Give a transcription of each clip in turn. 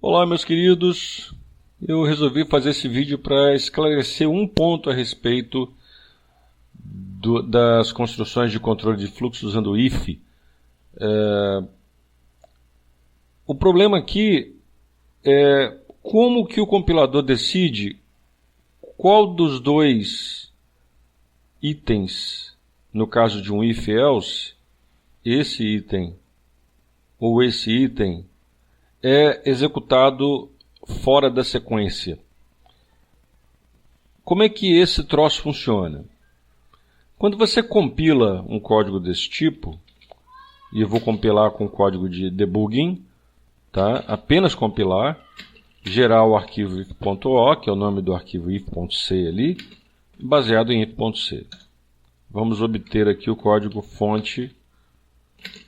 Olá, meus queridos. Eu resolvi fazer esse vídeo para esclarecer um ponto a respeito das construções de controle de fluxo usando o if. O problema aqui é como que o compilador decide qual dos dois itens, no caso de um if-else, esse item ou esse item, é executado fora da sequência. Como é que esse troço funciona? Quando você compila um código desse tipo, e eu vou compilar com código de debugging, tá? Apenas compilar, gerar o arquivo if.o, que é o nome do arquivo if.c ali, baseado em if.c. Vamos obter aqui o código fonte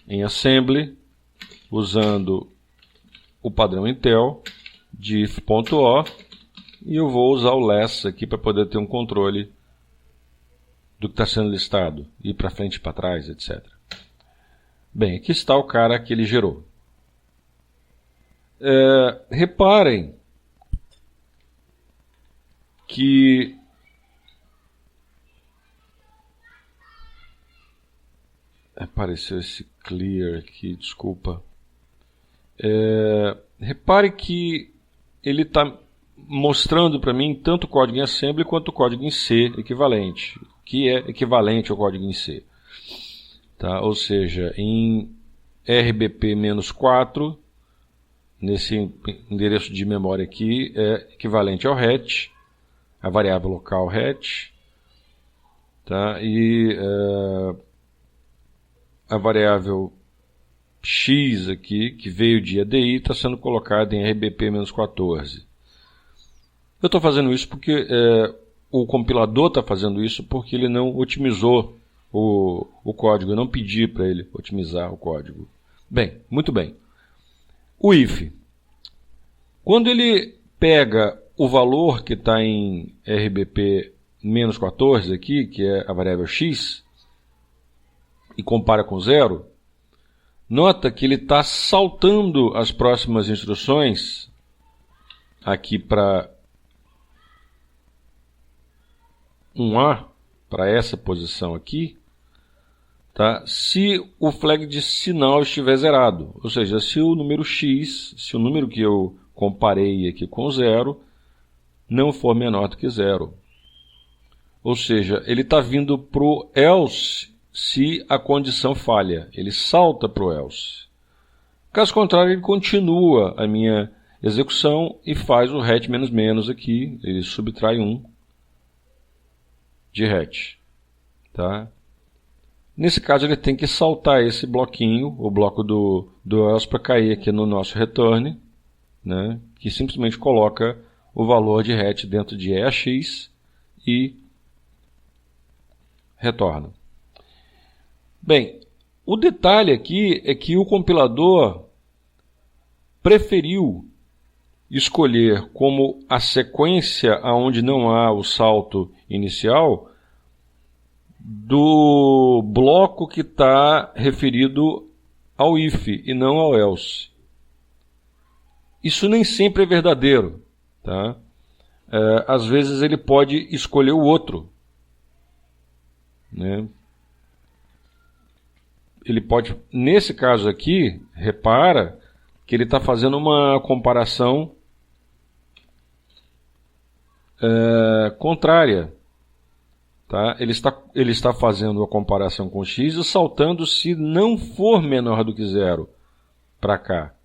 em assembly, usando o padrão Intel de if.o, e eu vou usar o less aqui para poder ter um controle do que está sendo listado, ir para frente e para trás, etc. Bem, aqui está o cara que ele gerou. Reparem que apareceu esse clear aqui, desculpa. Repare que ele está mostrando para mim tanto o código em assembly quanto o código em C equivalente, que é equivalente ao código em C. Tá? Ou seja, em RBP-4, nesse endereço de memória aqui, é equivalente ao hatch, a variável local hatch, tá? E a variável x aqui, que veio de ADI, está sendo colocada em RBP-14. Eu estou fazendo isso porque o compilador está fazendo isso porque ele não otimizou o código. Eu não pedi para ele otimizar o código. Bem, muito bem. O if. Quando ele pega o valor que está em RBP-14 aqui, que é a variável x, e compara com zero, nota que ele está saltando as próximas instruções aqui para 1A, para essa posição aqui, tá? Se o flag de sinal estiver zerado. Ou seja, se o número x, se o número que eu comparei aqui com zero, não for menor do que zero. Ou seja, ele está vindo para o else se a condição falha. Ele salta para o else. Caso contrário, ele continua a minha execução e faz o hatch ---- aqui. Ele subtrai 1 de hatch. Tá? Nesse caso, ele tem que saltar esse bloquinho, o bloco do else, para cair aqui no nosso return, né? Que simplesmente coloca o valor de hatch dentro de EAX e retorna. Bem, o detalhe aqui é que o compilador preferiu escolher como a sequência onde não há o salto inicial do bloco que está referido ao if e não ao else. Isso nem sempre é verdadeiro. Tá? Às vezes ele pode escolher o outro. Né? Ele pode, nesse caso aqui, repara que ele está fazendo uma comparação contrária. Tá? Ele está fazendo a comparação com x e saltando se não for menor do que zero para cá.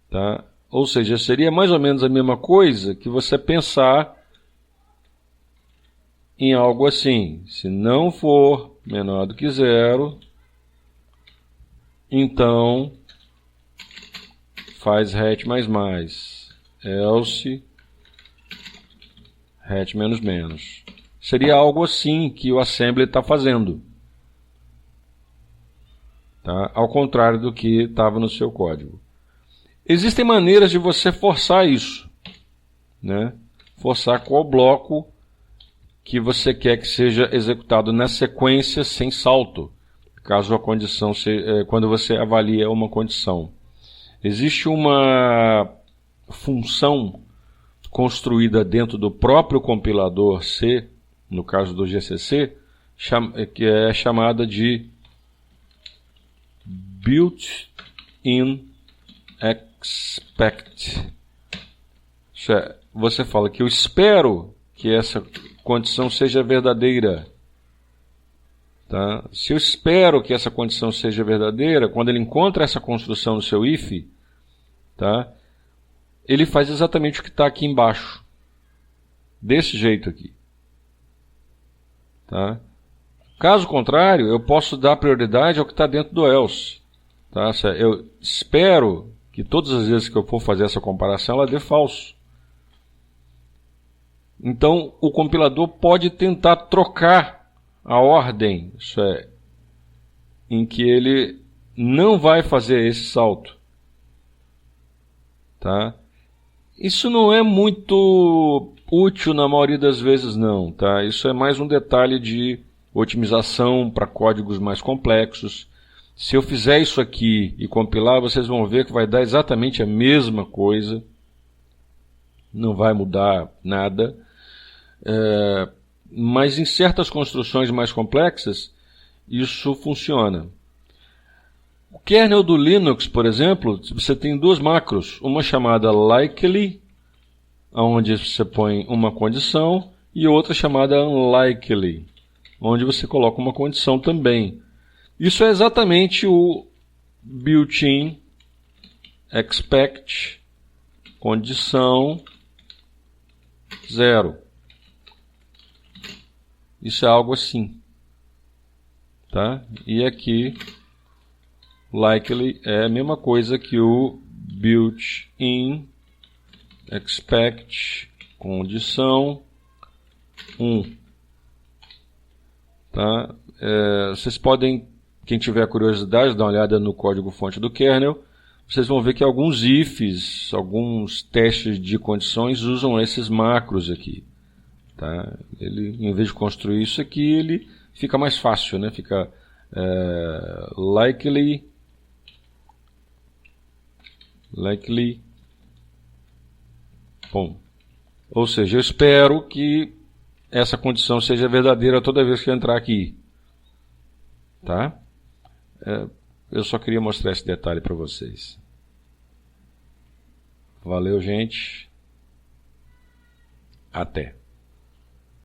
Tá? Ou seja, seria mais ou menos a mesma coisa que você pensar em algo assim. Se não for menor do que zero, então faz hatch mais, else hatch ---- Seria algo assim que o assembly está fazendo. Tá? Ao contrário do que estava no seu código. Existem maneiras de você forçar isso. Né? Forçar qual bloco que você quer que seja executado na sequência sem salto, caso a condição seja, quando você avalia uma condição. Existe uma função construída dentro do próprio compilador C, no caso do GCC, que é chamada de built-in expect. Você fala que eu espero que essa condição seja verdadeira. Tá? Se eu espero que essa condição seja verdadeira, quando ele encontra essa construção no seu if, tá? Ele faz exatamente o que está aqui embaixo. Desse jeito aqui. Tá? Caso contrário, eu posso dar prioridade ao que está dentro do else. Tá? Eu espero que todas as vezes que eu for fazer essa comparação, ela dê falso. Então, o compilador pode tentar trocar a ordem, em que ele não vai fazer esse salto. Tá? Isso não é muito útil na maioria das vezes, não. Tá? Isso é mais um detalhe de otimização para códigos mais complexos. Se eu fizer isso aqui e compilar, vocês vão ver que vai dar exatamente a mesma coisa. Não vai mudar nada. Mas em certas construções mais complexas, isso funciona. O kernel do Linux, por exemplo, você tem duas macros. Uma chamada likely, onde você põe uma condição, e outra chamada unlikely, onde você coloca uma condição também. Isso é exatamente o built-in expect condição 0. Isso é algo assim. Tá? E aqui, likely é a mesma coisa que o built-in expect condição 1. Tá? Vocês podem, quem tiver curiosidade, dar uma olhada no código-fonte do kernel. Vocês vão ver que alguns ifs, alguns testes de condições usam esses macros aqui. Tá? Ele, em vez de construir isso aqui, ele fica mais fácil, né? Fica likely, bom. Ou seja, eu espero que essa condição seja verdadeira toda vez que eu entrar aqui. Tá? Eu só queria mostrar esse detalhe para vocês. Valeu, gente. Até.